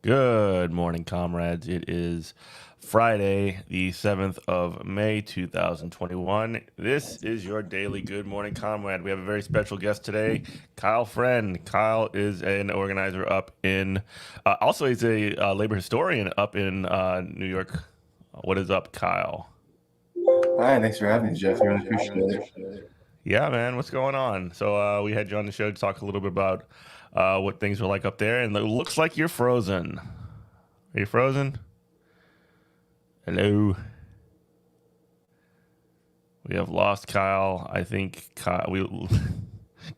Good morning, comrades. It is Friday, the 7th of May, 2021. This is your daily Good Morning Comrade. We have a very special guest today, Kyle Friend. Kyle is an organizer up in, also, he's a labor historian up in New York. What is up, Kyle? Hi, thanks for having me, Jeff. I really appreciate it. Yeah, man, what's going on? So, we had you on the show to talk a little bit about what things were like up there, and it looks like you're frozen. Are you frozen? Hello. We have lost Kyle. I think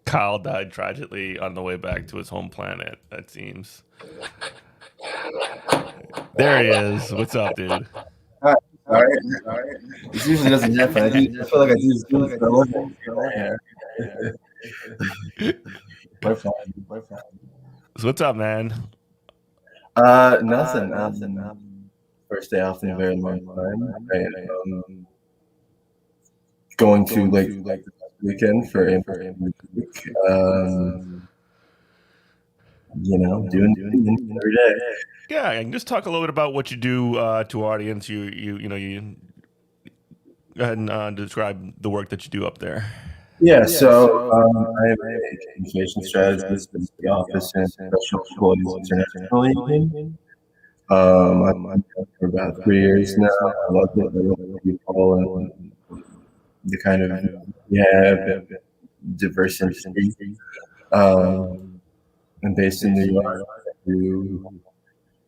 Kyle died tragically on the way back to his home planet. That seems. There he is. What's up, dude? Hi, all right. This usually doesn't happen. I feel like I do this for a living. We're fine. So what's up, man? Nothing. First day off in a very long time. Going to like this weekend for week. Doing every day. Yeah, and just talk a little bit about what you do to our audience. You go ahead and describe the work that you do up there. Yeah, so I am a communication strategist at the Office and Professional Employees International Union. I've been there for about 3 years now. I love it. I love people and the kind of we have diverse industry. I'm based in New York. I do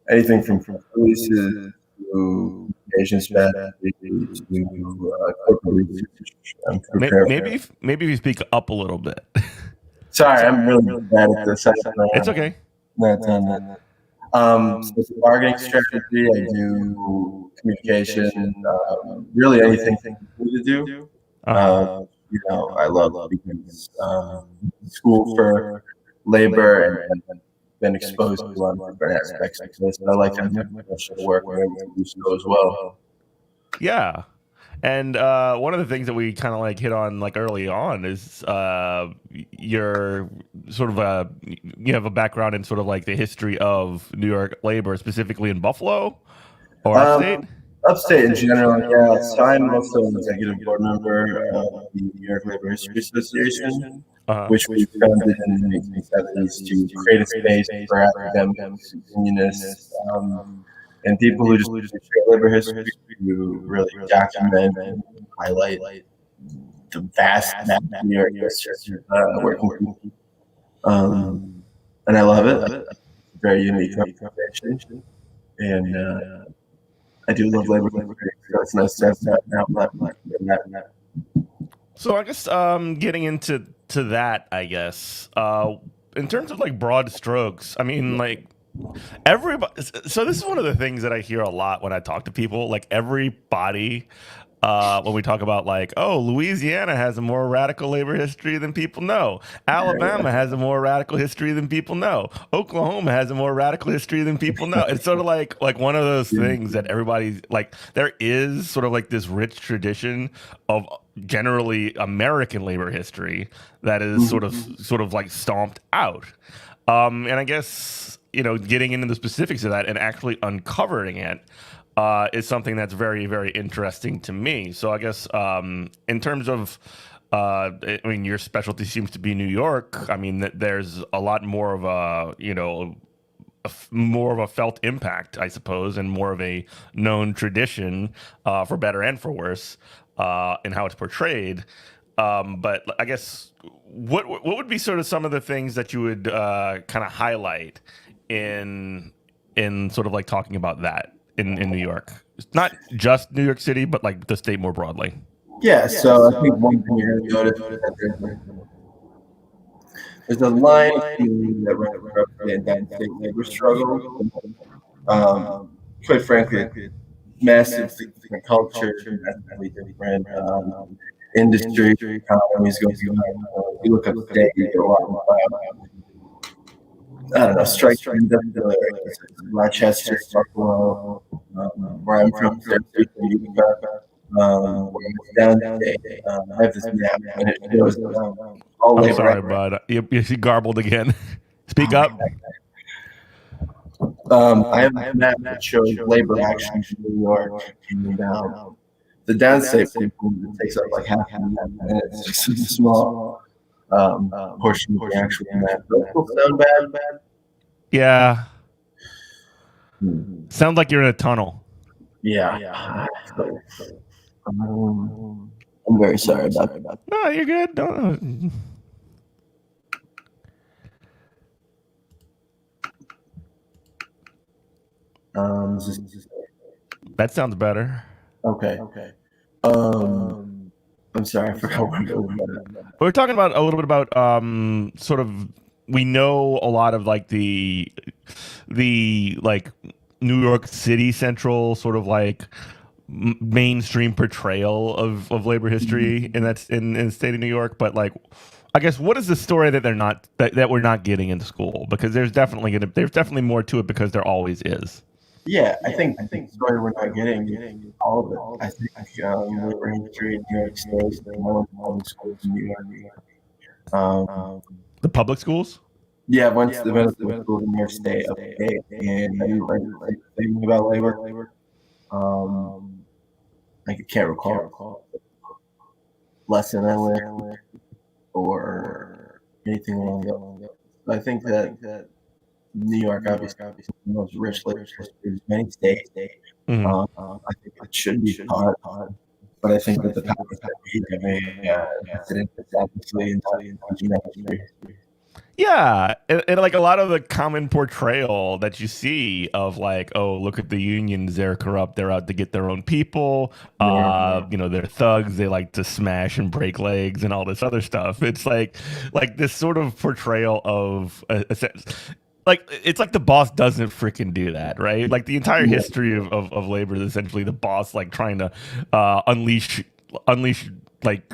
anything from police to Asian strategy to corporate research. I'm prepared. Maybe if you speak up a little bit. Sorry, I'm really bad at this. It's okay. Not done that. So it's a bargaining strategy. I do communication, really anything you need to do. I love because school for labor and been exposed to a lot of different aspects of this. I like having professional work where able to do so as well. Yeah. And one of the things that we kind of like hit on like early on is your sort of you have a background in sort of like the history of New York labor, specifically in Buffalo or upstate. Upstate in general, yeah. So I'm also an executive board member of the New York Labor History Association, which we founded in the 1970s to create a space for academics, unionists, and people who just share labor history to really document and highlight the vast New York history working people. And I love it. It's a very unique organization. And I do love labor, so it's nice to have that now. So I guess getting into that, I guess in terms of like broad strokes, I mean like everybody. So this is one of the things that I hear a lot when I talk to people. Like everybody, when we talk about like, oh, Louisiana has a more radical labor history than people know. Alabama has a more radical history than people know. Oklahoma has a more radical history than people know. It's sort of like one of those things that everybody's like. There is sort of like this rich tradition of generally American labor history that is sort of like stomped out. And I guess getting into the specifics of that and actually uncovering it is something that's very, very interesting to me. So I guess in terms of, I mean, your specialty seems to be New York. I mean, there's a lot more of more of a felt impact, I suppose, and more of a known tradition, for better and for worse, in how it's portrayed. But I guess what would be sort of some of the things that you would kind of highlight in sort of like talking about that in New York? It's not just New York City, but like the state more broadly. Yeah, so I think one thing you're going to notice is that there's a line that runs across the entire state labor struggle. Quite frankly, massive different cultures, massively different industry, economies going on. You look at the state, you get a lot more. I don't know, strike Rochester, Buffalo, where I'm from, down today. I have this map and it shows all I'm labor. sorry, bud. You garbled again. Speak up. I have a map that shows labor actions in New York, and the downstate it takes up like half the map, and it's just a small portion of the actual map. Does that sound bad? Yeah. Sounds like you're in a tunnel. Yeah. I'm very sorry about that. No, you're good. Don't. That sounds better. Okay. I'm sorry, I forgot what it was. We're talking about a little bit about sort of, we know a lot of like the like New York City central sort of like mainstream portrayal of labor history, and that's in the state of New York. But like, I guess, what is the story that they're not that we're not getting in school? Because there's definitely more to it, because there always is. Yeah, I think the story we're not getting all of it. I think labor history in New York State, public schools in New York. The public schools. Yeah, once the public schools in New York State, okay, and I didn't like thinking about labor. I can't recall lesson I learned or anything along those. I think that New York obviously is the most rich labor history of many states. I think it should be taught, but I think that the topics that we have incident is obviously in teaching that history. Yeah, and like a lot of the common portrayal that you see of like, oh, look at the unions, they're corrupt, they're out to get their own people. They're thugs, they like to smash and break legs and all this other stuff. It's like this sort of portrayal of a sense. Like, it's like the boss doesn't freaking do that, right? Like the entire history of labor is essentially the boss like trying to unleash like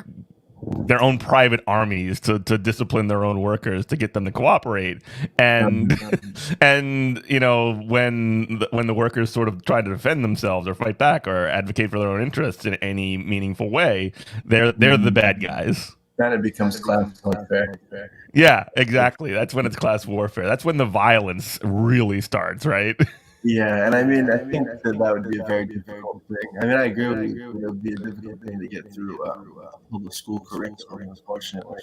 their own private armies to discipline their own workers to get them to cooperate, and and when the workers sort of try to defend themselves or fight back or advocate for their own interests in any meaningful way, they're the bad guys. Then it becomes class warfare. Yeah, exactly. That's when it's class warfare. That's when the violence really starts, right? Yeah, and I mean, I think that would be a very difficult thing. I mean, I agree with you. It would be a difficult thing to get through public school curriculum, unfortunately.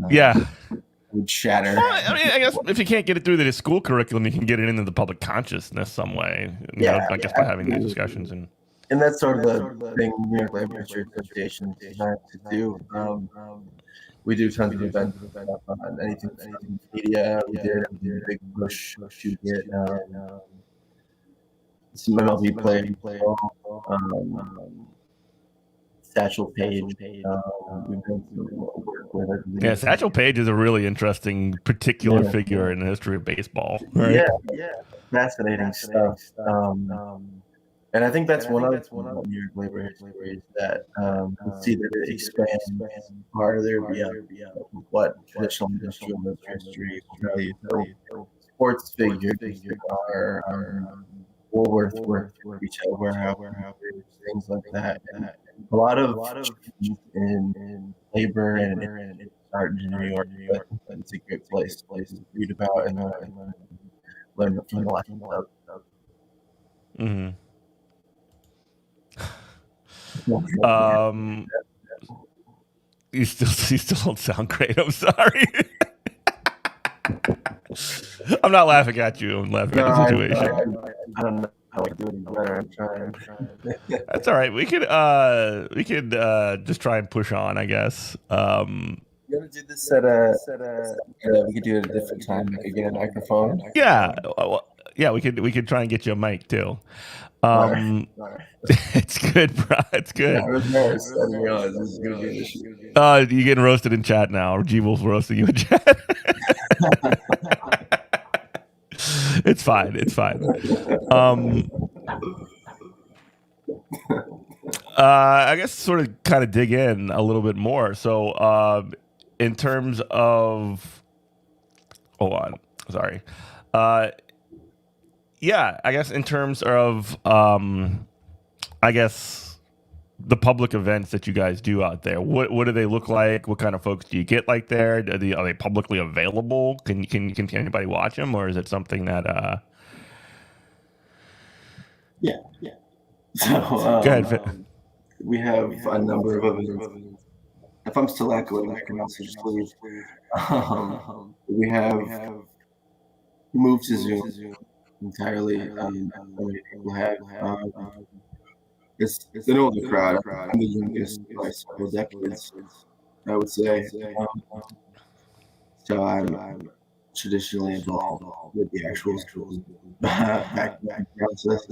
Yeah. It would shatter. Well, I mean, I guess if you can't get it through the school curriculum, you can get it into the public consciousness some way. I guess by having these discussions. And that's sort of the thing New York Labor History Association is trying to do. We do tons of events on anything media. We did a big push to get some MLB players, Satchel Paige. Satchel Paige is a really interesting particular figure in the history of baseball. Right? Yeah, fascinating stuff. And I think that's one of New York labor history is that you see that it expands farther beyond what traditional industrial labor history will tell you. So sports figures are Woolworth, retail warehouse, things like that. And a lot of in labor and art in New York. It's a great place to read about and learn from the life of. Mm-hmm. You still don't sound great. I'm sorry. I'm not laughing at you. I'm laughing at the situation. I don't know how I do it better. I'm trying. That's all right. We could just try and push on, I guess. You want to do this we could do it at a different time. We could get a microphone. Yeah. Yeah, we could try and get you a mic too. It's good, bro. It's good. Yeah, I was nervous. I didn't realize this was going to be an issue. You're getting roasted in chat now. G Wolf's roasting you in chat. It's fine. It's fine. I guess sort of kind of dig in a little bit more. So, in terms of, hold on, sorry. Yeah, I guess in terms of, I guess the public events that you guys do out there. What do they look like? What kind of folks do you get like there? Are they publicly available? Can anybody watch them, or is it something that Yeah. So Go ahead. we have a number of events. If I'm still echoing, I can also just leave. We have moved to Zoom entirely. How many people have? It's an older crowd. I'm the youngest by several decades, I would say. So I'm traditionally involved with the actual back process.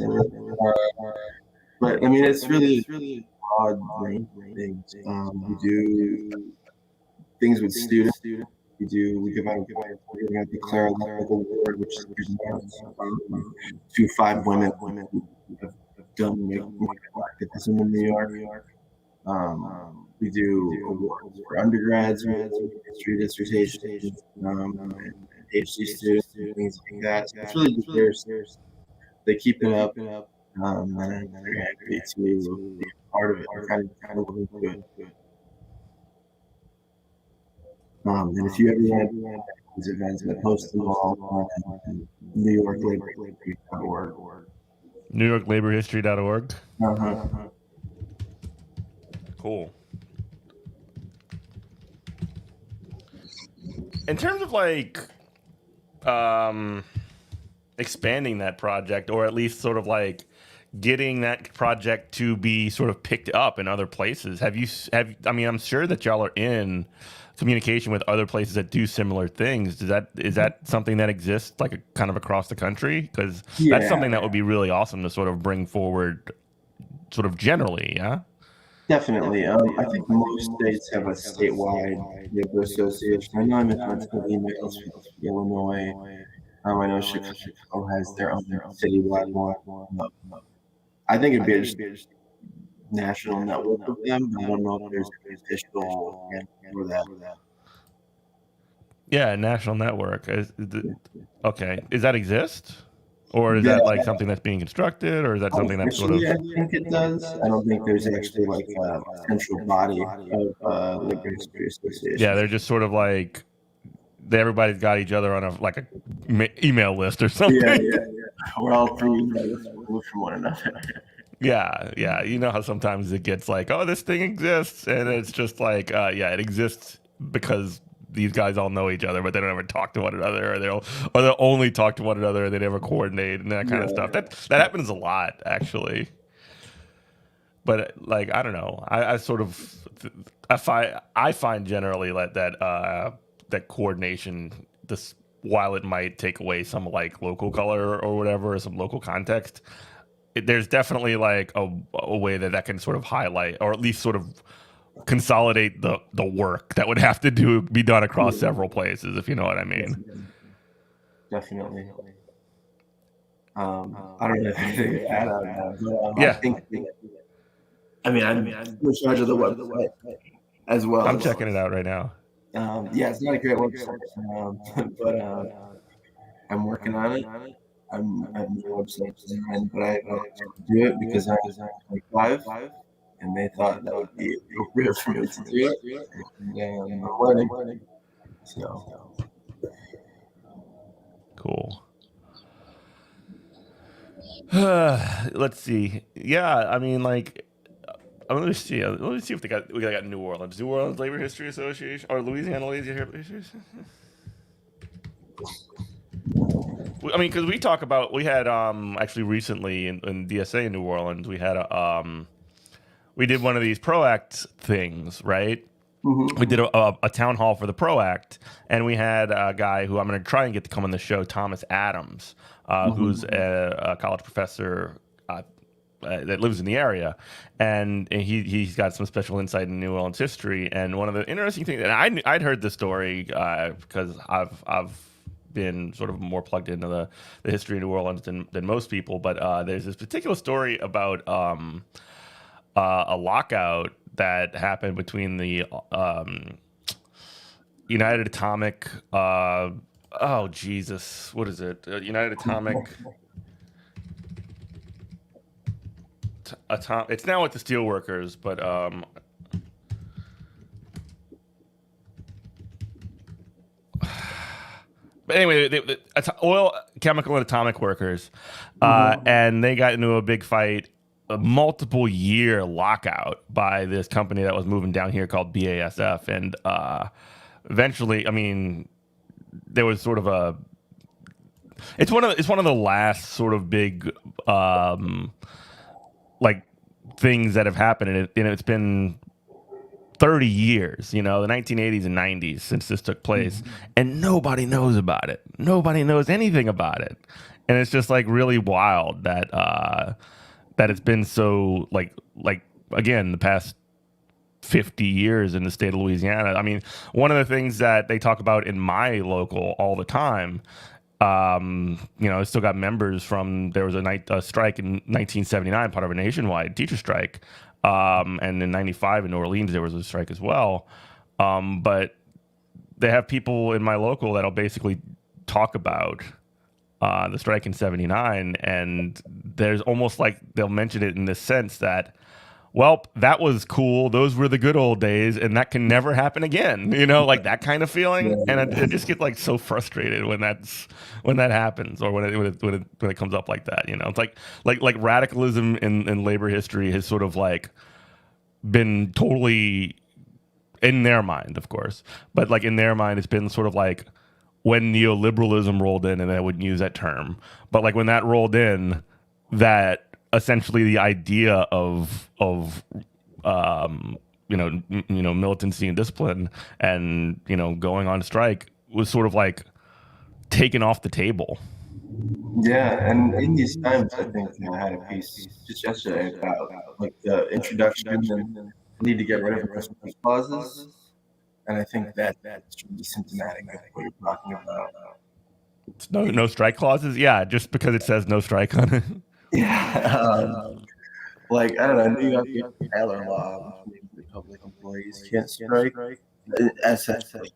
But I mean, it's really a broad range of things. We do things with students. We give out, we're going to declare a local award, which is to 5 women who have done market activism in New York. We do awards for undergrads, history dissertations, and PhD students, and things like that. So it's really diverse. They keep it up, and I'm very happy to be a part of it and kind of look into it. And if you ever want these events, I post them all on NewYorkLaborHistory.org. NewYorkLaborHistory.org. Uh-huh. Cool. In terms of like expanding that project, or at least sort of like getting that project to be sort of picked up in other places, I mean, I'm sure that y'all are in communication with other places that do similar things. Is that something that exists like kind of across the country? Because that's something that would be really awesome to sort of bring forward sort of generally. Yeah. Definitely. I think most states have a statewide labor association. I know I'm in touch with emails from Illinois. I know Chicago has their own citywide one. I think it'd be a national network of them. I don't know if there's an official for that. Yeah, national network. Okay, does that exist? Or is that like something that's being constructed, or is that something that's sort of? I think it does. I don't think there's actually like a central body of labor history association. Yeah, they're just sort of like everybody's got each other on a email list or something. Yeah. We're all removed from one another. Yeah. You know how sometimes it gets like, oh, this thing exists, and it's just like, yeah, it exists because these guys all know each other, but they don't ever talk to one another, or they'll only talk to one another, and they never coordinate and that kind of stuff. That happens a lot, actually. But like, I don't know. I find generally like that coordination, this, while it might take away some like local color or whatever, or some local context, there's definitely like a way that can sort of highlight, or at least sort of consolidate the work that would have to be done across several places, if you know what I mean. Definitely. I don't know if anything to add on that. Yeah. I think I'm in charge of the website as well. I'm checking it out right now. Yeah, it's not a great website, but I'm working on it. I'm the website design, but I do it because I was 25, and they thought that would be appropriate for me to do it. And I'm learning. So cool. Let's see. Yeah, I mean, like, let me see if we got New Orleans Labor History Association, or Louisiana Labor History Association. I mean, because we had actually recently in DSA in New Orleans, we had we did one of these ProAct things, right? Mm-hmm. We did a town hall for the ProAct, and we had a guy who I'm going to try and get to come on the show, Thomas Adams, who's a college professor that lives in the area, and he's got some special insight in New Orleans history. And one of the interesting things, and I'd heard this story because I've been sort of more plugged into the history of New Orleans than most people, but there's this particular story about a lockout that happened between the United Atomic, oh Jesus, what is it? United Atomic. It's now at the steelworkers, but but anyway, oil, chemical, and atomic workers, and they got into a big fight, a multiple year lockout by this company that was moving down here called BASF, and eventually, I mean, there was sort of a. It's one of the last sort of big like things that have happened, and it's been 30 years, the 1980s and 90s since this took place, and nobody knows about it. Nobody knows anything about it, and it's just like really wild that that it's been so like again the past 50 years in the state of Louisiana. I mean, one of the things that they talk about in my local all the time. I still got members from. There was a strike in 1979, part of a nationwide teacher strike. And in 95 in New Orleans, there was a strike as well. But they have people in my local that'll basically talk about the strike in 79. And there's almost like they'll mention it in this sense that, well, that was cool. Those were the good old days, and that can never happen again. Like that kind of feeling. And I just get like so frustrated when that happens, or when it comes up like that. It's like radicalism in labor history has sort of like been totally in their mind, of course, but like in their mind, it's been sort of like when neoliberalism rolled in, and I wouldn't use that term, but like when that rolled in, that. Essentially, the idea of militancy and discipline and going on strike was sort of like taken off the table. Yeah, and in these times, I think I had a piece just yesterday about like the introduction and need to get rid of the strike clauses, and I think that's really symptomatic of what you're talking about. No strike clauses, yeah, just because it says no strike on it. Yeah, like I don't know, New York Taylor law, which means that public employees can't strike. Essentially,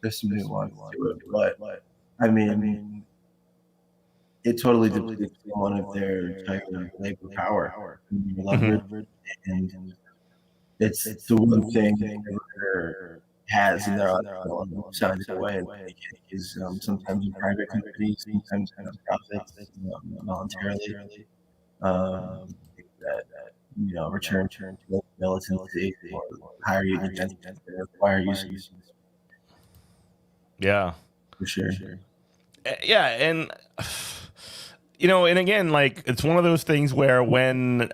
there's some nuance to it, but I mean, it totally depletes one of their entire labor power, and it's the one thing that has in their arsenal signs away is sometimes in private companies, sometimes nonprofits, voluntarily that return to militancy or higher union density that require use. Yeah, for sure. Yeah, and and again, like it's one of those things where when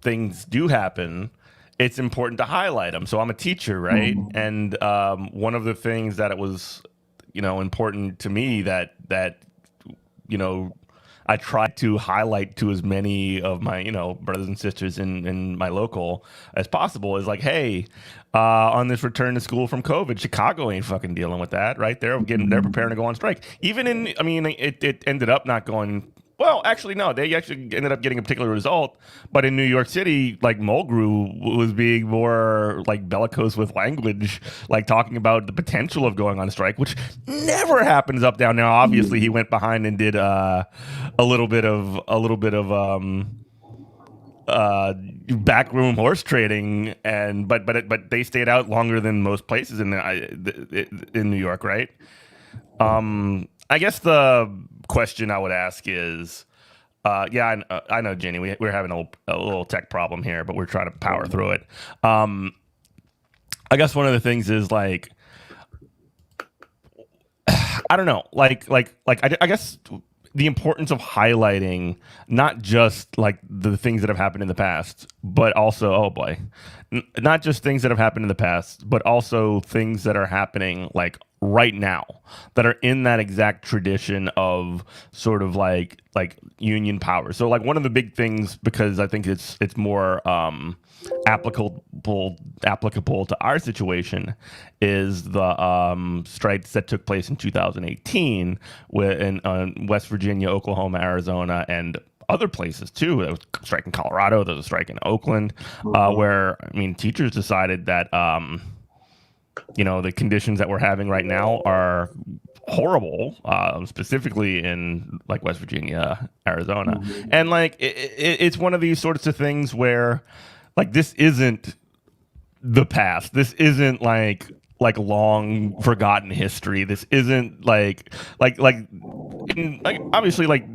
things do happen, it's important to highlight them. So I'm a teacher, right? And one of the things that it was, important to me that I try to highlight to as many of my, brothers and sisters in my local as possible is like, hey, on this return to school from COVID, Chicago ain't fucking dealing with that, right? They're preparing to go on strike. Even it ended up not going. Well, actually, no. They actually ended up getting a particular result, but in New York City, like Mulgrew was being more like bellicose with language, like talking about the potential of going on strike, which never happens up down. Now, obviously, he went behind and did a little bit of backroom horse trading, and but they stayed out longer than most places in New York, right? I guess the question I would ask is, I know, Jenny, we're having a little tech problem here, but we're trying to power through it. I guess one of the things is like, I don't know, I guess the importance of highlighting not just like the things that have happened in the past, but also, not just things that have happened in the past, but also things that are happening like right now that are in that exact tradition of sort of like union power. So like one of the big things, because I think it's more applicable to our situation, is the strikes that took place in 2018 in West Virginia, Oklahoma, Arizona, and other places too. There was a strike in Colorado. There was a strike in Oakland, where teachers decided that the conditions that we're having right now are horrible, specifically in like West Virginia, Arizona, and like it's one of these sorts of things where like this isn't the past. This isn't like long forgotten history. This isn't like obviously like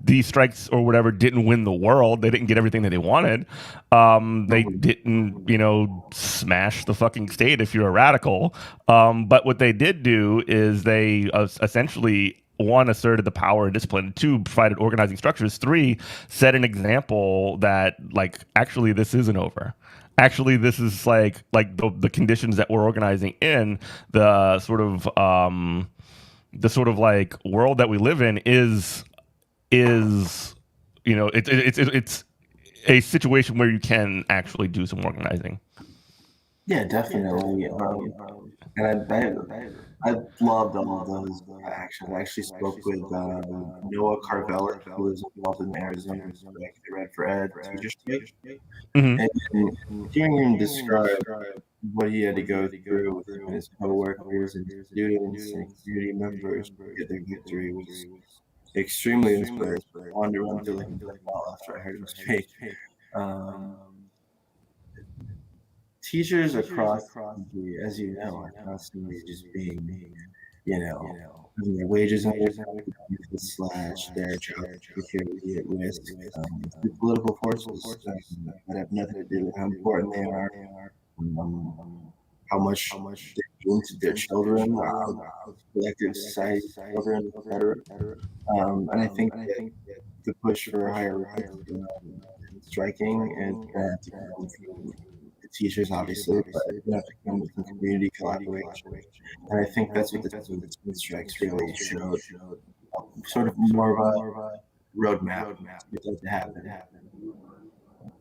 these strikes or whatever didn't win the world. They didn't get everything that they wanted. They didn't, smash the fucking state if you're a radical. But what they did do is they essentially one, asserted the power and discipline, two, provided organizing structures, three, set an example that like actually this isn't over. Actually, this is like the conditions that we're organizing in, the sort of like world that we live in is it's a situation where you can actually do some organizing. Yeah, definitely. And I loved all of those actions. I actually spoke with Noah Carvelis, who was involved in the Arizona strike, the Red for Ed teacher strike, Mm-hmm. and hearing him describe what he had to go through with him and his coworkers and students and community members to get their victory was extremely inspiring. I wanted to run through like a wall after I heard him speak. Um, Teachers across the country, as you know, are constantly just being, having their wages slash their job security at risk. The political forces that have nothing to do with how important they are, how much they mean to their children, collective society, children, etc. And I think that the push for higher rights, striking, and that the teachers, obviously, but it have to come with some community collaboration. And I think that's what the twin strikes really showed, sort of more of a roadmap to happen,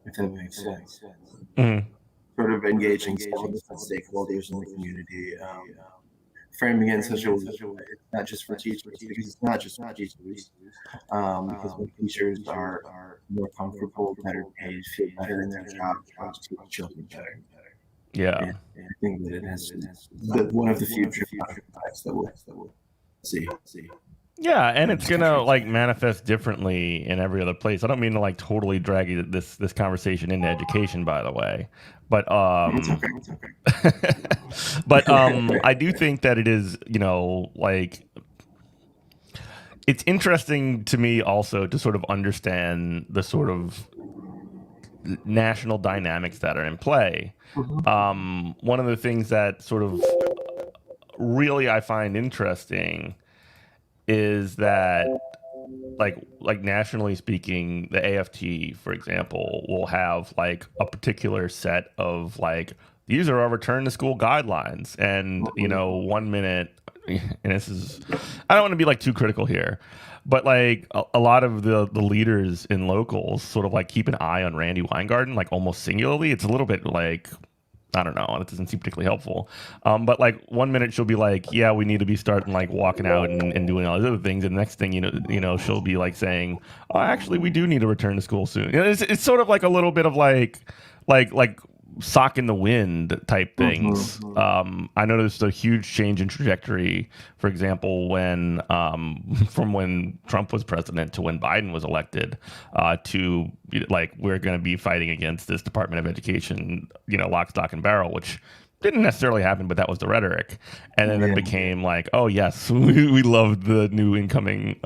if that makes sense. Mm-hmm. Sort of engaging several different stakeholders in the community, framing it in such a way it's not just for teachers, because it's not just for teachers. Because when teachers are more comfortable, better paid, feel better in their jobs teach children better. Yeah. And I think that it has one of the future effects that we'll see. Yeah, and it's gonna like manifest differently in every other place. I don't mean to like totally drag this conversation into education, by the way, but It's okay. but I do think that it is, like it's interesting to me also to sort of understand the sort of national dynamics that are in play. One of the things that sort of really I find interesting is that like nationally speaking, the AFT, for example, will have like a particular set of like these are our return to school guidelines, and 1 minute, and this is I don't want to be like too critical here, but like a lot of the leaders in locals sort of like keep an eye on Randy Weingarten, like almost singularly. It's a little bit like I don't know. It doesn't seem particularly helpful. But like 1 minute she'll be like, yeah, we need to be starting like walking out and doing all these other things. And the next thing, she'll be like saying, oh, actually, we do need to return to school soon. It's sort of like a little bit of like sock in the wind type things. I noticed a huge change in trajectory, for example, when from when Trump was president to when Biden was elected, to like we're going to be fighting against this Department of Education, lock, stock, and barrel, which didn't necessarily happen, but that was the rhetoric. And then it became like, oh yes, we love the new incoming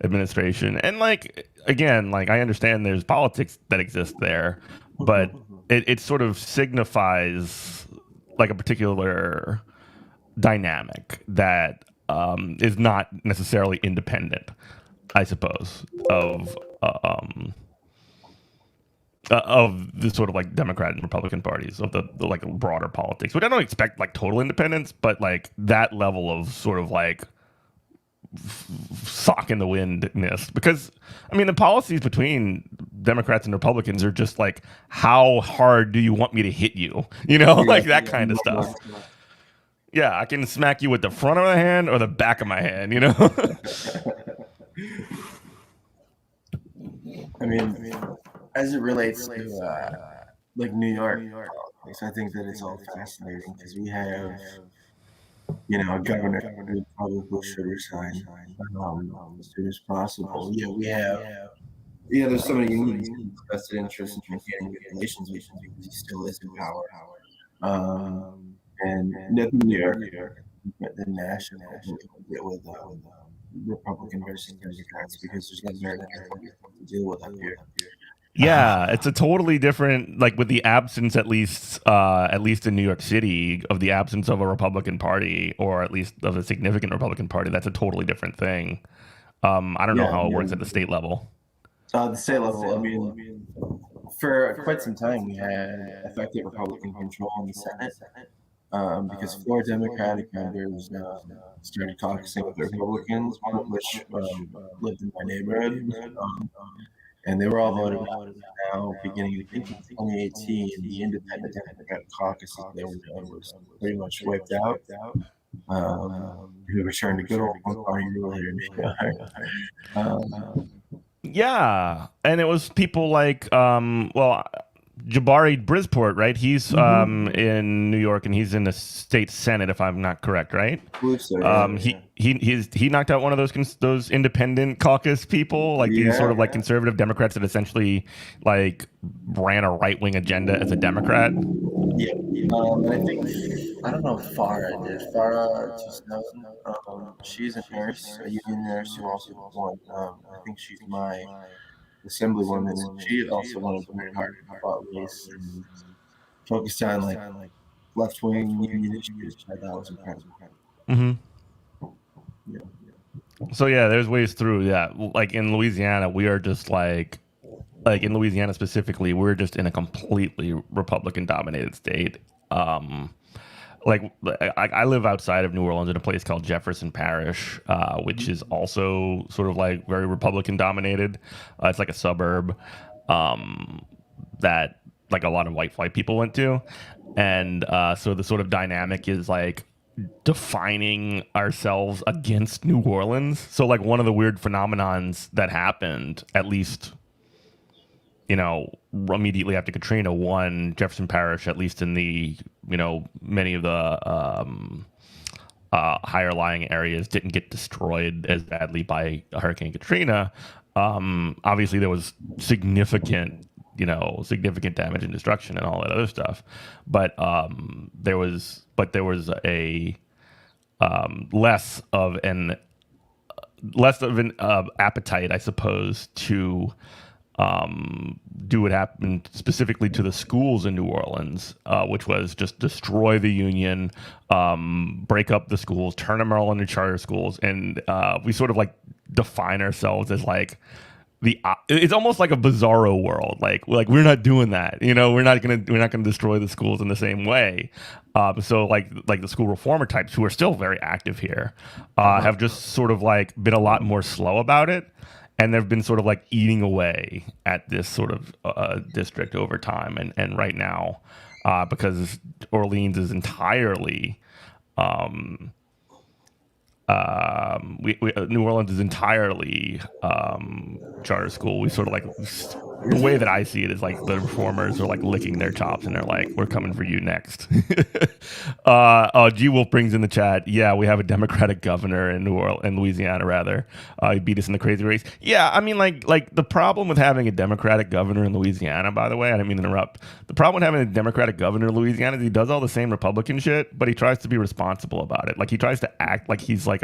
administration. And like again, like I understand there's politics that exist there, but it sort of signifies like a particular dynamic that is not necessarily independent, I suppose, of the sort of like Democrat and Republican parties, of the like broader politics, which I don't expect like total independence, but like that level of sort of like sock in the windness, because I mean the policies between Democrats and Republicans are just like, how hard do you want me to hit you, like that kind of stuff. Yeah, I can smack you with the front of my hand or the back of my hand. I mean, as it relates to like New York So I think that it's all fascinating because we have, a governor who probably should resign as soon as possible. Yeah, we have. Yeah, there's so many unions vested interest in maintaining good relations with him because he still is in power. Um, and nothing New York, the national deal with Republican versus Democrats because there's no very to deal with up here. Yeah, it's a totally different, like with the absence, at least in New York City, of the absence of a Republican Party, or at least of a significant Republican Party. That's a totally different thing. I don't know how it works at the state level. The state level, I mean, for quite some time, we had effective Republican control in the Senate because four Democratic members started caucusing with the Republicans, one of which lived in my neighborhood. And they were all voted out. Now, beginning I think in 2018, the Independent Democratic caucus was pretty much wiped out. We returned to good old one-party rule here in New York. Yeah, and it was people like, Jabari Brisport, right? He's in New York, and he's in the state senate, if I'm not correct, right? So, He knocked out one of those independent caucus people, like these sort of like conservative Democrats that essentially like ran a right wing agenda as a Democrat. Yeah, I think I don't know if Farah did. Farah 2000. She's a nurse, a union nurse who also won. I think she's my assemblywoman, and she also wanted to very hard about race and focused on like left wing union issues. I thought was incredible. Yeah. So yeah, there's ways through. Yeah, like in Louisiana, we are just like in Louisiana specifically, we're just in a completely Republican dominated state. Like I live outside of New Orleans in a place called Jefferson Parish, which is also sort of like very Republican dominated. It's like a suburb that like a lot of white people went to, and so the sort of dynamic is like defining ourselves against New Orleans. So like one of the weird phenomenons that happened, at least immediately after Katrina, one, Jefferson Parish, at least in the many of the higher lying areas, didn't get destroyed as badly by Hurricane Katrina. Obviously there was significant damage and destruction and all that other stuff, but there was a less of an appetite, I suppose, to do what happened specifically to the schools in New Orleans, which was just destroy the union, break up the schools, turn them all into charter schools, and we sort of like define ourselves as like it's almost like a bizarro world. Like we're not doing that. We're not gonna destroy the schools in the same way. So like the school reformer types who are still very active here have just sort of like been a lot more slow about it. And they've been sort of like eating away at this sort of district over time. And right now, because Orleans is entirely, New Orleans is entirely charter school. We sort of like, the way that I see it is like the reformers are like licking their chops and they're like, we're coming for you next. G Wolf brings in the chat. Yeah, we have a Democratic governor in Louisiana rather. He beat us in the crazy race. Yeah, I mean like the problem with having a Democratic governor in Louisiana, by the way, I didn't mean to interrupt. The problem with having a Democratic governor in Louisiana is he does all the same Republican shit, but he tries to be responsible about it. Like he tries to act like he's like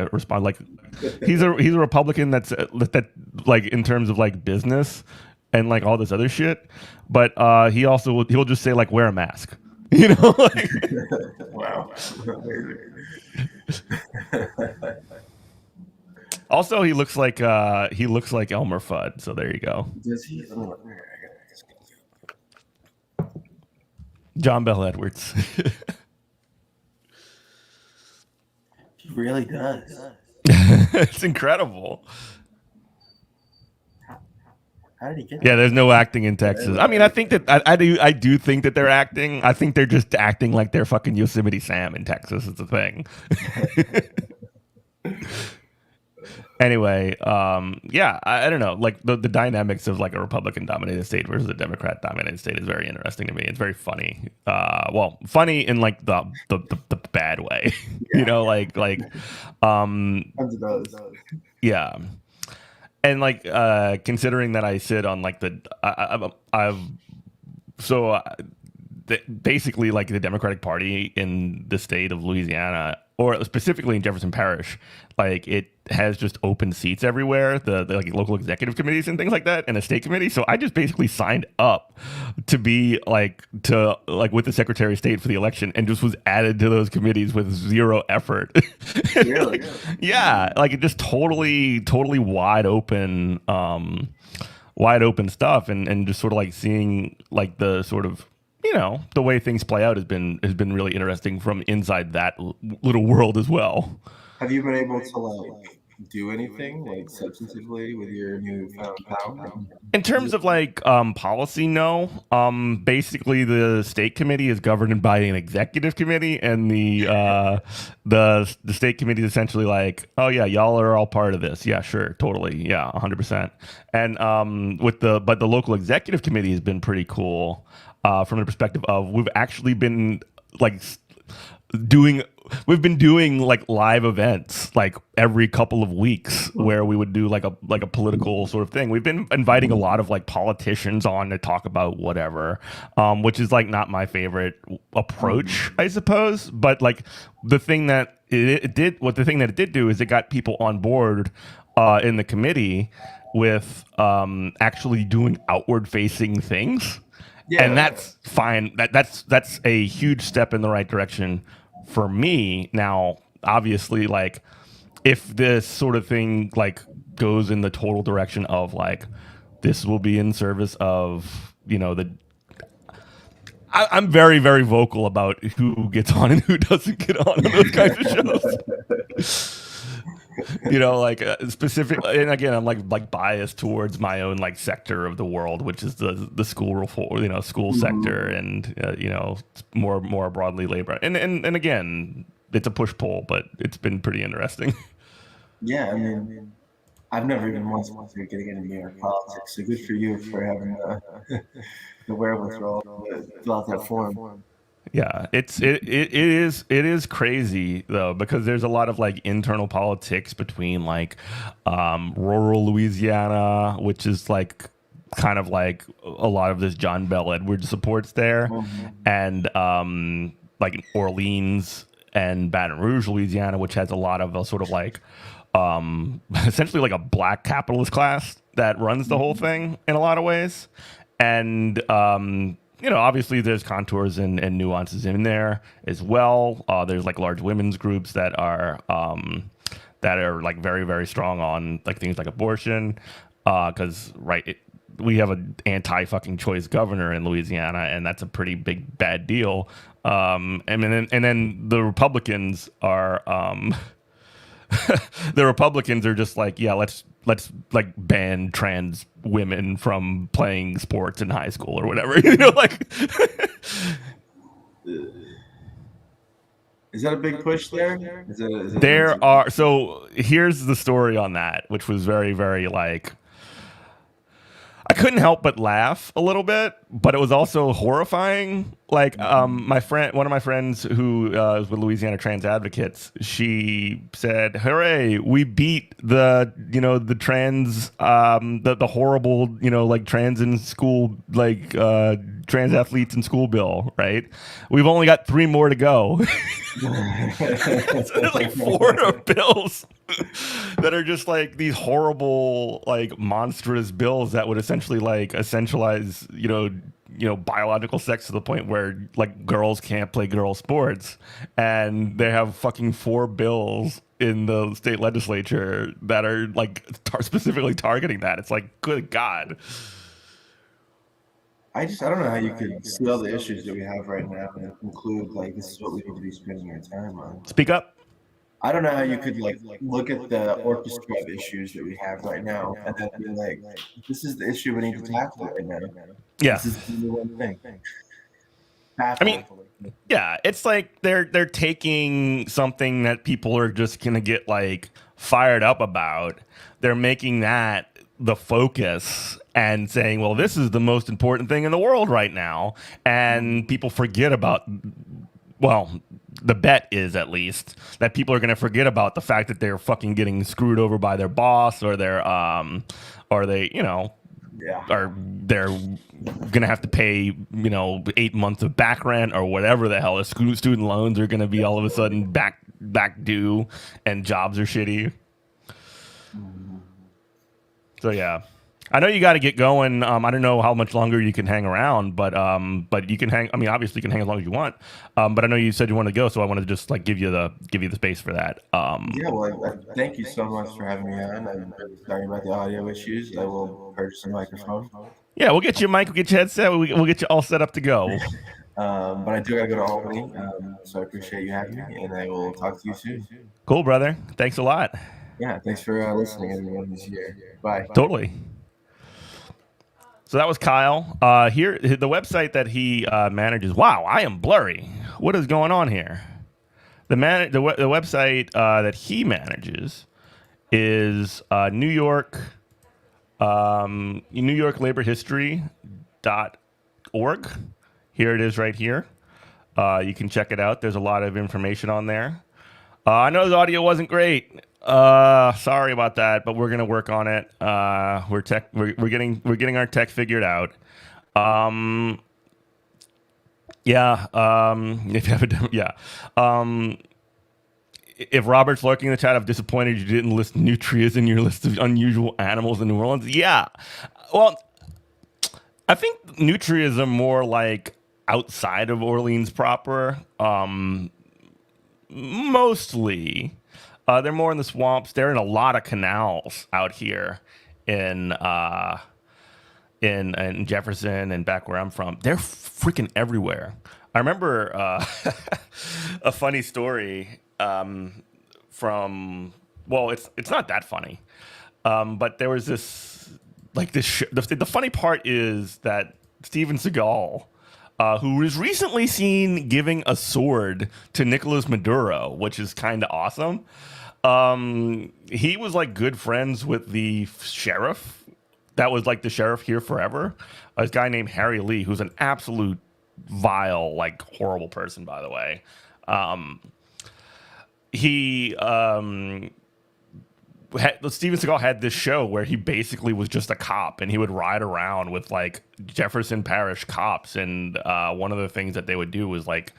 he's a Republican that like in terms of like business and like all this other shit, but he'll just say like wear a mask, like. Wow. Also, he looks like Elmer Fudd, so there you go. Does he? John Bell Edwards. He really does. It's incredible. How did he get Yeah, there's no acting in Texas. I mean, I think that I do think that they're acting. I think they're just acting like they're fucking Yosemite Sam in Texas. It's a thing. Anyway, yeah, I don't know. Like the dynamics of like a Republican dominated state versus a Democrat dominated state is very interesting to me. It's very funny. Well, funny in like the bad way, you know, um, Tons of those. yeah. And like considering that I sit on like I've so basically like the Democratic Party in the state of Louisiana, or specifically in Jefferson Parish, like it has just open seats everywhere, the like local executive committees and things like that, and a state committee. So I just basically signed up to be like with the Secretary of State for the election, and just was added to those committees with zero effort. Really? Like, yeah, like it just totally wide open stuff, and just sort of like seeing like the sort of, you know, the way things play out has been really interesting from inside that little world as well. Have you been able to like do anything like substantively with your newfound power? In terms of like policy, no. Basically, the state committee is governed by an executive committee, and the state committee is essentially like, oh yeah, y'all are all part of this. Yeah, sure, totally, yeah, 100%. And but the local executive committee has been pretty cool from the perspective of we've actually been like doing we've been doing like live events like every couple of weeks where we would do like a political sort of thing. We've been inviting a lot of like politicians on to talk about whatever, which is like not my favorite approach, I suppose. But like the thing that it did do is it got people on board in the committee with actually doing outward facing things. Yeah. And that's fine. That's a huge step in the right direction for me. Now, obviously, like if this sort of thing like goes in the total direction of like this will be in service of, you know, I'm very, very vocal about who gets on and who doesn't get on those kinds of shows. You know, like specifically, and again, I'm like biased towards my own like sector of the world, which is the school school sector, and you know, more broadly labor, and again, it's a push pull, but it's been pretty interesting. Yeah, I mean, I've never even once considered getting into New York politics, so good for you for having the wherewithal to fill out that form. Yeah, it is crazy though, because there's a lot of like internal politics between like rural Louisiana, which is like kind of like a lot of this John Bell Edwards supports there, and like Orleans and Baton Rouge, Louisiana, which has a lot of a sort of like essentially like a black capitalist class that runs the whole thing in a lot of ways, and you know, obviously there's contours and nuances in there as well. There's like large women's groups that are like very, very strong on like things like abortion, because we have an anti-fucking choice governor in Louisiana, and that's a pretty big bad deal. And then the Republicans are the Republicans are just like, yeah, let's like ban trans women from playing sports in high school or whatever. You know, like is that a big push there? So here's the story on that, which was very, very like I couldn't help but laugh a little bit, but it was also horrifying. Like, one of my friends who is with Louisiana Trans Advocates, she said, "Hooray, we beat the trans, the horrible, like trans in school, like trans athletes in school bill, right? We've only got 3 more to go." So there's like 4 bills that are just like these horrible, like monstrous bills that would essentially like essentialize, biological sex to the point where like girls can't play girl sports, and they have fucking 4 bills in the state legislature that are like specifically targeting that. It's like, good God. I don't know how you could see all the issues that we have right now and conclude like this is what we need to be spending our time on. Speak up. I don't know how you could like look at the orchestra of issues that we have right now and then be like, this is the issue we need to tackle right now. Yeah. This is the one thing. I mean, yeah, it's like they're taking something that people are just gonna get like fired up about. They're making that the focus and saying, well, this is the most important thing in the world right now. And people forget about, well, the bet is at least that people are going to forget about the fact that they're fucking getting screwed over by their boss or their, or they, you know, or they're going to have to pay, 8 months of back rent or whatever the hell. Student loans are going to be all of a sudden back due and jobs are shitty. So yeah, I know you got to get going. I don't know how much longer you can hang around, but you can hang. I mean, obviously you can hang as long as you want. But I know you said you want to go, so I wanted to just like give you the space for that. Thank you so much for having me on. I'm really sorry about the audio issues. I will purchase a microphone. Yeah, we'll get you a mic, we'll get you a headset, we'll get you all set up to go. But I do gotta go to Albany, so I appreciate you having me, and I will talk to you soon. Cool, brother. Thanks a lot. Yeah, thanks for listening, everyone, this year. Bye. Totally. So that was Kyle. Here, the website that he manages. Wow, I am blurry. What is going on here? The website that he manages is New York laborhistory.org. Here it is right here. You can check it out. There's a lot of information on there. I know the audio wasn't great. Sorry about that, but we're gonna work on it. We're getting our tech figured out. If you have if Robert's lurking in the chat, I'm disappointed you didn't list nutrias in your list of unusual animals in New Orleans. Yeah, well, I think nutrias are more like outside of Orleans proper. Mostly. They're more in the swamps. They're in a lot of canals out here in Jefferson and back where I'm from. They're freaking everywhere. I remember a funny story from, well, it's not that funny, but there was this the funny part is that Steven Seagal, who was recently seen giving a sword to Nicolas Maduro, which is kind of awesome. He was like good friends with the sheriff that was like the sheriff here forever. This guy named Harry Lee, who's an absolute vile, like horrible person, by the way. Steven Seagal had this show where he basically was just a cop and he would ride around with like Jefferson Parish cops. And one of the things that they would do was like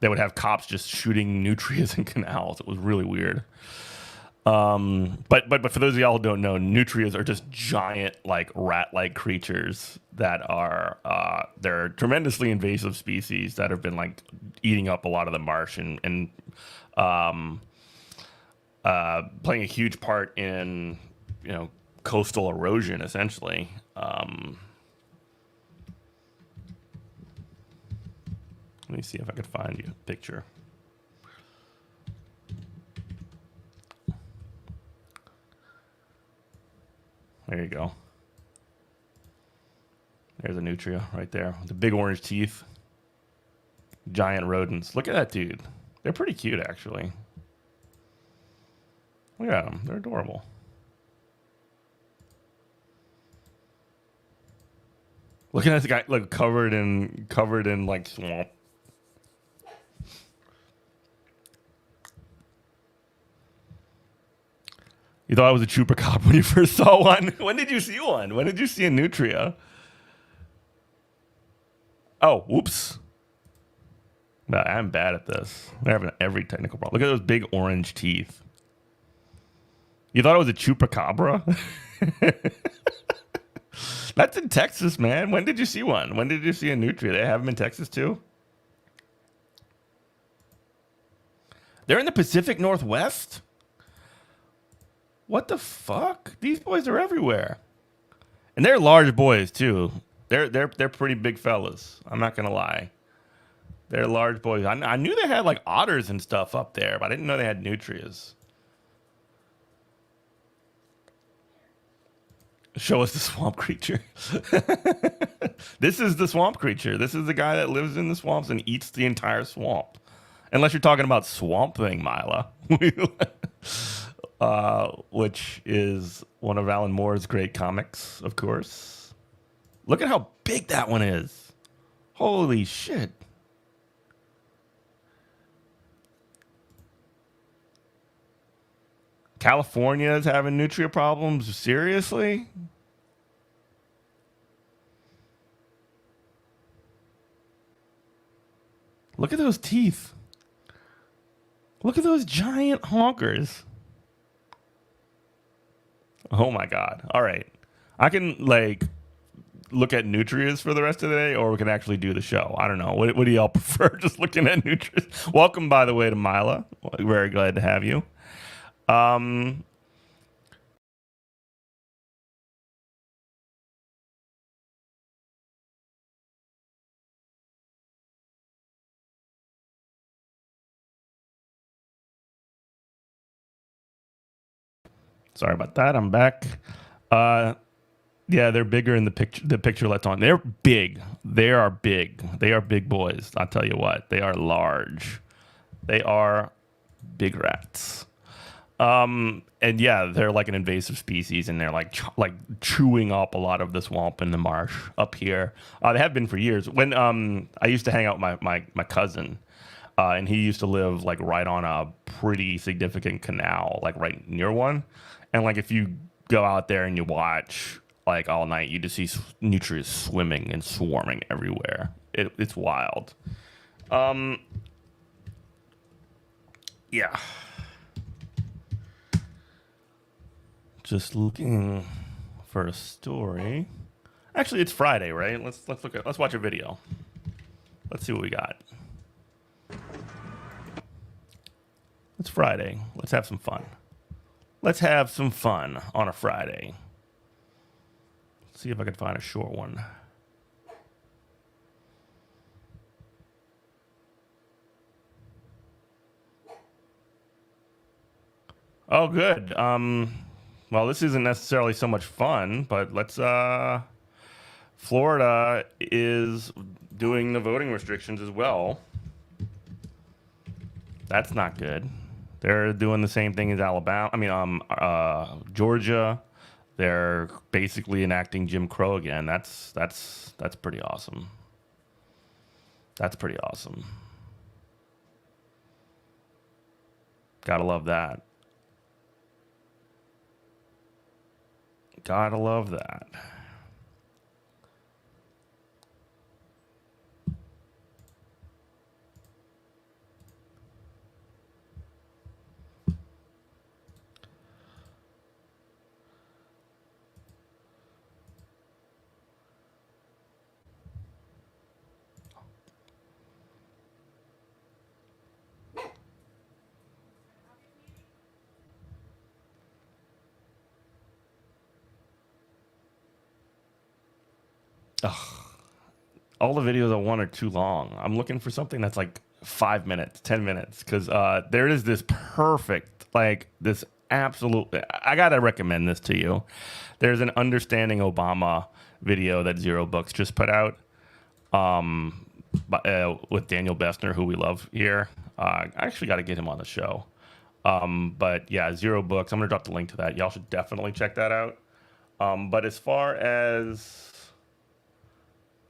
they would have cops just shooting nutrias in canals. It was really weird. But for those of y'all who don't know, nutrias are just giant like rat-like creatures that are they're tremendously invasive species that have been like eating up a lot of the marsh and playing a huge part in coastal erosion essentially. Let me see if I could find you a picture. There you go. There's a nutria right there. The big orange teeth. Giant rodents. Look at that dude. They're pretty cute, actually. Look at them. They're adorable. Look at this guy, like covered in like swamp. You thought I was a chupacabra when you first saw one? When did you see one? When did you see a nutria? Oh, whoops. No, I'm bad at this. They're having every technical problem. Look at those big orange teeth. You thought it was a chupacabra? That's in Texas, man. When did you see one? When did you see a nutria? They have them in Texas too? They're in the Pacific Northwest? What the fuck? These boys are everywhere. And they're large boys too. They're pretty big fellas. I'm not gonna lie. They're large boys. I knew they had like otters and stuff up there, but I didn't know they had nutrias. Show us the swamp creature. This is the swamp creature. This is the guy that lives in the swamps and eats the entire swamp. Unless you're talking about Swamp Thing, Mila. which is one of Alan Moore's great comics, of course. Look at how big that one is. Holy shit. California is having nutria problems? Seriously? Look at those teeth. Look at those giant honkers. Oh my god. All right. I can like look at nutrients for the rest of the day, or we can actually do the show. I don't know. What do y'all prefer? Just looking at nutrients. Welcome, by the way, to Mila. Very glad to have you. Sorry about that. I'm back. Yeah, they're bigger in the picture. The picture left on. They're big. They are big. They are big boys. I'll tell you what. They are large. They are big rats. And yeah, they're like an invasive species, and they're like chewing up a lot of the swamp and the marsh up here. They have been for years. When I used to hang out with my cousin, and he used to live like right on a pretty significant canal, like right near one. And like if you go out there and you watch like all night, you just see nutrients swimming and swarming everywhere. It's wild. Yeah. Just looking for a story. Actually, it's Friday, right? Let's watch a video. Let's see what we got. It's Friday. Let's have some fun. Let's have some fun on a Friday. Let's see if I can find a short one. Oh, good. Well, this isn't necessarily so much fun, but let's. Florida is doing the voting restrictions as well. That's not good. They're doing the same thing as Alabama. I mean, Georgia. They're basically enacting Jim Crow again. That's pretty awesome. That's pretty awesome. Gotta love that. Gotta love that. Ugh. All the videos I want are too long. I'm looking for something that's like 5 minutes, 10 minutes, because there is this perfect, like this absolute. I gotta recommend this to you. There's an Understanding Obama video that Zero Books just put out, with Daniel Bessner, who we love here. I actually got to get him on the show. But yeah, Zero Books. I'm gonna drop the link to that. Y'all should definitely check that out. But as far as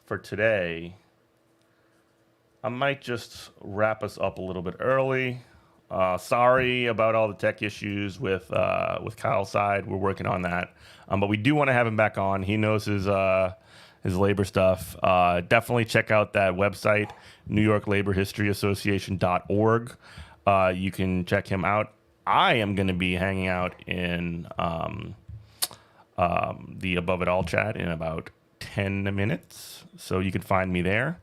for today, I might just wrap us up a little bit early. Sorry about all the tech issues with Kyle's side. We're working on that, but we do want to have him back on. He knows his labor stuff. Definitely check out that website, NewYorkLaborHistoryAssociation.org. You can check him out. I am going to be hanging out in the Above It All chat in about 10 minutes, so you can find me there.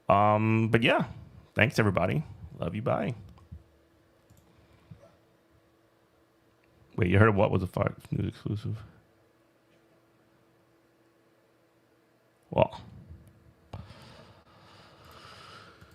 But yeah, thanks everybody. Love you. Bye. Wait, you heard of what was a Fox News exclusive? Well.